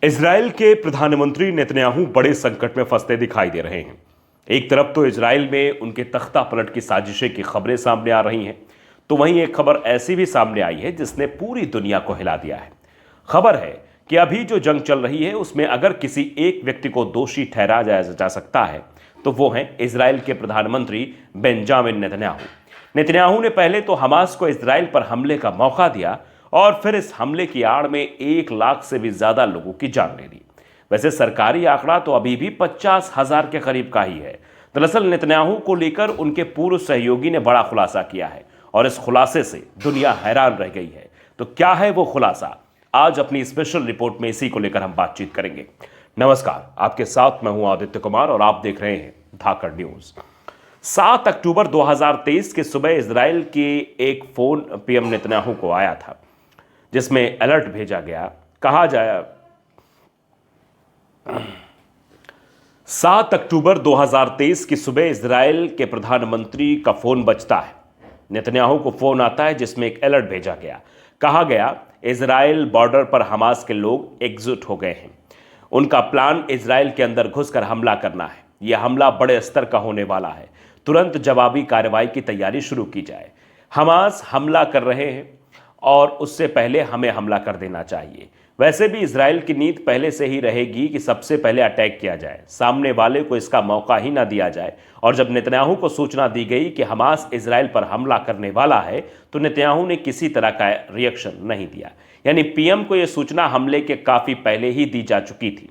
Israel के प्रधानमंत्री Netanyahu बड़े संकट में फंसते दिखाई दे रहे हैं। एक तरफ तो इजराइल में उनके तख्ता पलट की साजिशें की खबरें सामने आ रही हैं, तो वहीं एक खबर ऐसी भी सामने आई है जिसने पूरी दुनिया को हिला दिया है। खबर है कि अभी जो जंग चल रही है उसमें अगर किसी एक व्यक्ति को दोषी ठहराया जा सकता है तो वो है इजराइल के प्रधानमंत्री बेंजामिन नेतन्याहू। नेतन्याहू ने पहले तो हमास को इजराइल पर हमले का मौका दिया और फिर इस हमले की आड़ में 1 लाख से भी ज्यादा लोगों की जान ले ली। वैसे सरकारी आंकड़ा तो अभी भी 50,000 के करीब का ही है। दरअसल नेतन्याहू को लेकर उनके पूर्व सहयोगी ने बड़ा खुलासा किया है और इस खुलासे से दुनिया हैरान रह गई है। तो क्या है वो खुलासा, आज अपनी स्पेशल रिपोर्ट में इसी को लेकर हम बातचीत करेंगे। नमस्कार, आपके साथ मैं हूं आदित्य कुमार और आप देख रहे हैं धाकड़ न्यूज। 7 अक्टूबर 2023 की सुबह इजराइल के एक फोन पीएम नेतन्याहू को आया था जिसमें अलर्ट भेजा गया। कहा जाए 7 अक्टूबर 2023 की सुबह इजराइल के प्रधानमंत्री का फोन बजता है। नेतन्याहू को फोन आता है जिसमें एक अलर्ट भेजा गया। कहा गया इजराइल बॉर्डर पर हमास के लोग एकजुट हो गए हैं। उनका प्लान इजराइल के अंदर घुसकर हमला करना है। यह हमला बड़े स्तर का होने वाला है। तुरंत जवाबी कार्रवाई की तैयारी शुरू की जाए। हमास हमला कर रहे हैं और उससे पहले हमें हमला कर देना चाहिए। वैसे भी इजराइल की नीति पहले से ही रहेगी कि सबसे पहले अटैक किया जाए, सामने वाले को इसका मौका ही ना दिया जाए। और जब नेतन्याहू को सूचना दी गई कि हमास इजराइल पर हमला करने वाला है तो नेतन्याहू ने किसी तरह का रिएक्शन नहीं दिया। यानी पीएम को यह सूचना हमले के काफी पहले ही दी जा चुकी थी।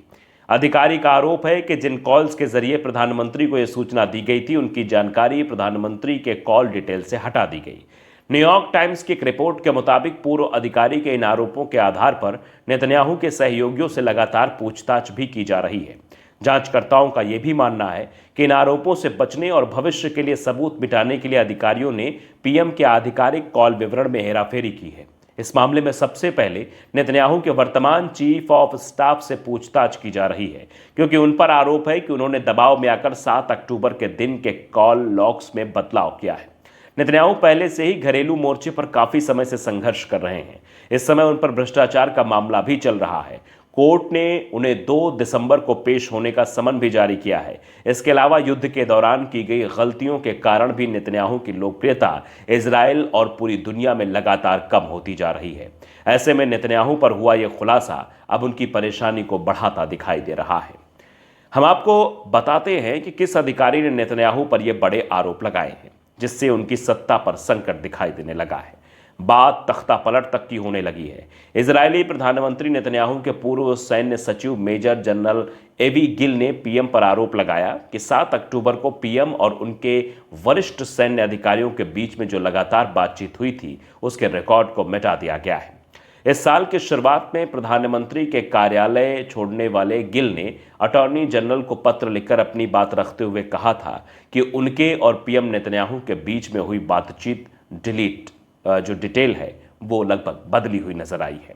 अधिकारी का आरोप है कि जिन कॉल्स के जरिए प्रधानमंत्री को यह सूचना दी गई थी उनकी जानकारी प्रधानमंत्री के कॉल डिटेल से हटा दी गई। न्यूयॉर्क टाइम्स की एक रिपोर्ट के मुताबिक पूर्व अधिकारी के इन आरोपों के आधार पर नेतन्याहू के सहयोगियों से लगातार पूछताछ भी की जा रही है। जांचकर्ताओं का यह भी मानना है कि इन आरोपों से बचने और भविष्य के लिए सबूत मिटाने के लिए अधिकारियों ने पीएम के आधिकारिक कॉल विवरण में हेराफेरी की है। इस मामले में सबसे पहले नेतन्याहू के वर्तमान चीफ ऑफ स्टाफ से पूछताछ की जा रही है, क्योंकि उन पर आरोप है कि उन्होंने दबाव में आकर 7 अक्टूबर के दिन के कॉल लॉग्स में बदलाव किया है। नेतन्याहू पहले से ही घरेलू मोर्चे पर काफी समय से संघर्ष कर रहे हैं। इस समय उन पर भ्रष्टाचार का मामला भी चल रहा है। कोर्ट ने उन्हें 2 दिसंबर को पेश होने का समन भी जारी किया है। इसके अलावा युद्ध के दौरान की गई गलतियों के कारण भी नेतन्याहू की लोकप्रियता इजराइल और पूरी दुनिया में लगातार कम होती जा रही है। ऐसे में नेतन्याहू पर हुआ यह खुलासा अब उनकी परेशानी को बढ़ाता दिखाई दे रहा है। हम आपको बताते हैं कि किस अधिकारी ने नेतन्याहू पर यह बड़े आरोप लगाए हैं जिससे उनकी सत्ता पर संकट दिखाई देने लगा है। बात तख्ता पलट तक की होने लगी है। इजरायली प्रधानमंत्री नेतन्याहू के पूर्व सैन्य सचिव मेजर जनरल एवी गिल ने पीएम पर आरोप लगाया कि 7 अक्टूबर को पीएम और उनके वरिष्ठ सैन्य अधिकारियों के बीच में जो लगातार बातचीत हुई थी उसके रिकॉर्ड को मिटा दिया गया है। इस साल की शुरुआत में प्रधानमंत्री के कार्यालय छोड़ने वाले गिल ने अटॉर्नी जनरल को पत्र लिखकर अपनी बात रखते हुए कहा था कि उनके और पीएम नेतन्याहू के बीच में हुई बातचीत जो डिटेल है वो लगभग बदली हुई नजर आई है।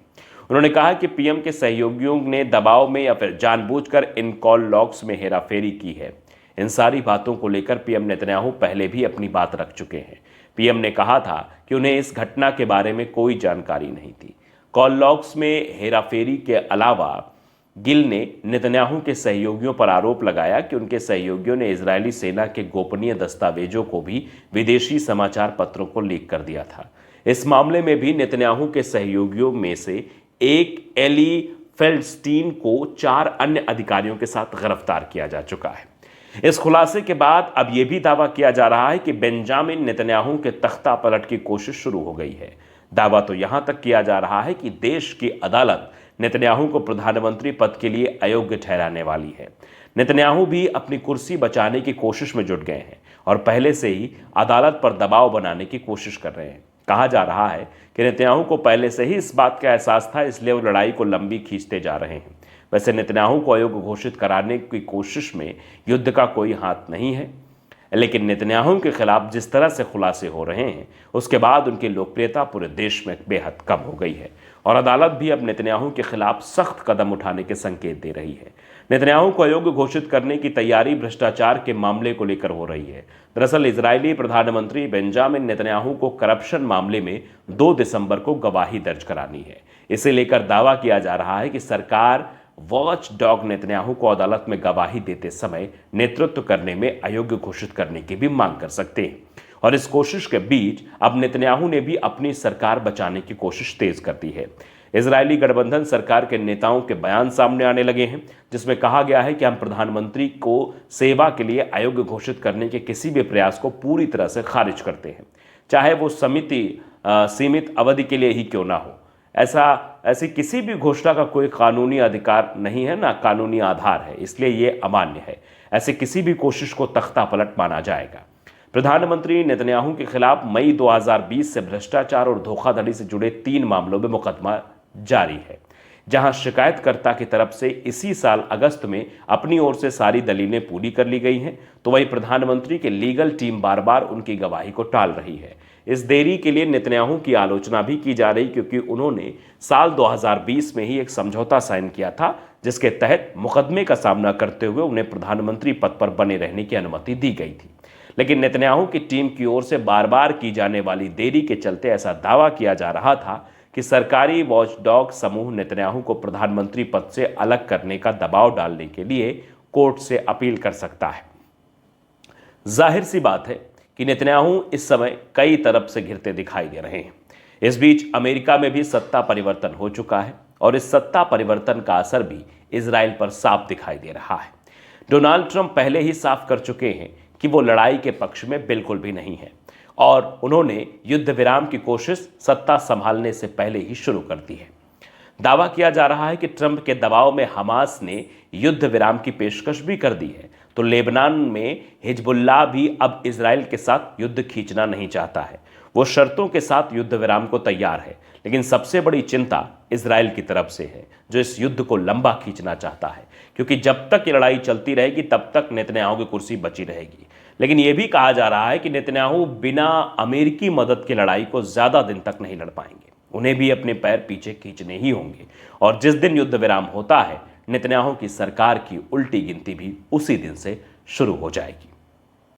उन्होंने कहा कि पीएम के सहयोगियों ने दबाव में या फिर जानबूझकर इन कॉल लॉग्स में हेराफेरी की है। इन सारी बातों को लेकर पीएम नेतन्याहू पहले भी अपनी बात रख चुके हैं। पीएम ने कहा था कि उन्हें इस घटना के बारे में कोई जानकारी नहीं थी। कॉल लॉग्स में हेराफेरी के अलावा गिल ने नेतन्याहू के सहयोगियों पर आरोप लगाया कि उनके सहयोगियों ने इजरायली सेना के गोपनीय दस्तावेजों को भी विदेशी समाचार पत्रों को लीक कर दिया था। इस मामले में भी नेतन्याहू के सहयोगियों में से एक एली फेल्डस्टीन को 4 अन्य अधिकारियों के साथ गिरफ्तार किया जा चुका है। इस खुलासे के बाद अब यह भी दावा किया जा रहा है कि बेंजामिन नेतन्याहू के तख्ता पलट की कोशिश शुरू हो गई है। दावा तो यहां तक किया जा रहा है कि देश की अदालत नेतन्याहू को प्रधानमंत्री पद के लिए अयोग्य ठहराने वाली है। नेतन्याहू भी अपनी कुर्सी बचाने की कोशिश में जुट गए हैं और पहले से ही अदालत पर दबाव बनाने की कोशिश कर रहे हैं। कहा जा रहा है कि नेतन्याहू को पहले से ही इस बात का एहसास था, इसलिए वो लड़ाई को लंबी खींचते जा रहे हैं। वैसे नेतन्याहू को अयोग्य घोषित कराने की कोशिश में युद्ध का कोई हाथ नहीं है, लेकिन नेतन्याहू के खिलाफ जिस तरह से खुलासे हो रहे हैं उसके बाद उनकी लोकप्रियता पूरे देश में बेहद कम हो गई है और अदालत भी अब नेतन्याहू के खिलाफ सख्त कदम उठाने के संकेत दे रही है। नेतन्याहू को अयोग्य घोषित करने की तैयारी भ्रष्टाचार के मामले को लेकर हो रही है। दरअसल इजरायली प्रधानमंत्री बेंजामिन नेतन्याहू को करप्शन मामले में 2 दिसंबर को गवाही दर्ज करानी है। इसे लेकर दावा किया जा रहा है कि सरकार वॉच डॉग नेतन्याहू को अदालत में गवाही देते समय नेतृत्व करने में अयोग्य घोषित करने की भी मांग कर सकते हैं। और इस कोशिश के बीच अब नेतन्याहू ने भी अपनी सरकार बचाने की कोशिश तेज कर दी है। इजरायली गठबंधन सरकार के नेताओं के बयान सामने आने लगे हैं, जिसमें कहा गया है कि हम प्रधानमंत्री को सेवा के लिए अयोग्य घोषित करने के किसी भी प्रयास को पूरी तरह से खारिज करते हैं, चाहे वो सीमित अवधि के लिए ही क्यों ना हो। ऐसी किसी भी घोषणा का कोई कानूनी अधिकार नहीं है, ना कानूनी आधार है, इसलिए ये अमान्य है। ऐसे किसी भी कोशिश को तख्तापलट माना जाएगा। प्रधानमंत्री नेतन्याहू के खिलाफ मई 2020 से भ्रष्टाचार और धोखाधड़ी से जुड़े 3 मामलों में मुकदमा जारी है, जहां शिकायतकर्ता की तरफ से इसी साल अगस्त में अपनी ओर से सारी दलीलें पूरी कर ली गई हैं, तो वहीं प्रधानमंत्री की लीगल टीम बार बार उनकी गवाही को टाल रही है। इस देरी के लिए नेतन्याहू की आलोचना भी की जा रही, क्योंकि उन्होंने साल 2020 में ही एक समझौता साइन किया था, जिसके तहत मुकदमे का सामना करते हुए उन्हें प्रधानमंत्री पद पर बने रहने की अनुमति दी गई थी। लेकिन नेतन्याहू की टीम की ओर से बार बार की जाने वाली देरी के चलते ऐसा दावा किया जा रहा था कि सरकारी वॉचडॉग समूह नेतन्याहू को प्रधानमंत्री पद से अलग करने का दबाव डालने के लिए कोर्ट से अपील कर सकता है। जाहिर सी बात है कि नेतन्याहू इस समय कई तरफ से घिरते दिखाई दे रहे हैं। इस बीच अमेरिका में भी सत्ता परिवर्तन हो चुका है और इस सत्ता परिवर्तन का असर भी इजराइल पर साफ दिखाई दे रहा है। डोनाल्ड ट्रंप पहले ही साफ कर चुके हैं कि वो लड़ाई के पक्ष में बिल्कुल भी नहीं है और उन्होंने युद्ध विराम की कोशिश सत्ता संभालने से पहले ही शुरू कर दी है। दावा किया जा रहा है कि ट्रंप के दबाव में हमास ने युद्ध विराम की पेशकश भी कर दी है, तो लेबनान में हिजबुल्लाह भी अब इजराइल के साथ युद्ध खींचना नहीं चाहता है। वो शर्तों के साथ युद्ध विराम को तैयार है, लेकिन सबसे बड़ी चिंता इजराइल की तरफ से है, जो इस युद्ध को लंबा खींचना चाहता है, क्योंकि जब तक ये लड़ाई चलती रहेगी तब तक नेतन्याहू की कुर्सी बची रहेगी। लेकिन यह भी कहा जा रहा है कि नेतन्याहू बिना अमेरिकी मदद की लड़ाई को ज्यादा दिन तक नहीं लड़ पाएंगे, उन्हें भी अपने पैर पीछे खींचने ही होंगे। और जिस दिन युद्ध विराम होता है, नेतन्याहू की सरकार की उल्टी गिनती भी उसी दिन से शुरू हो जाएगी।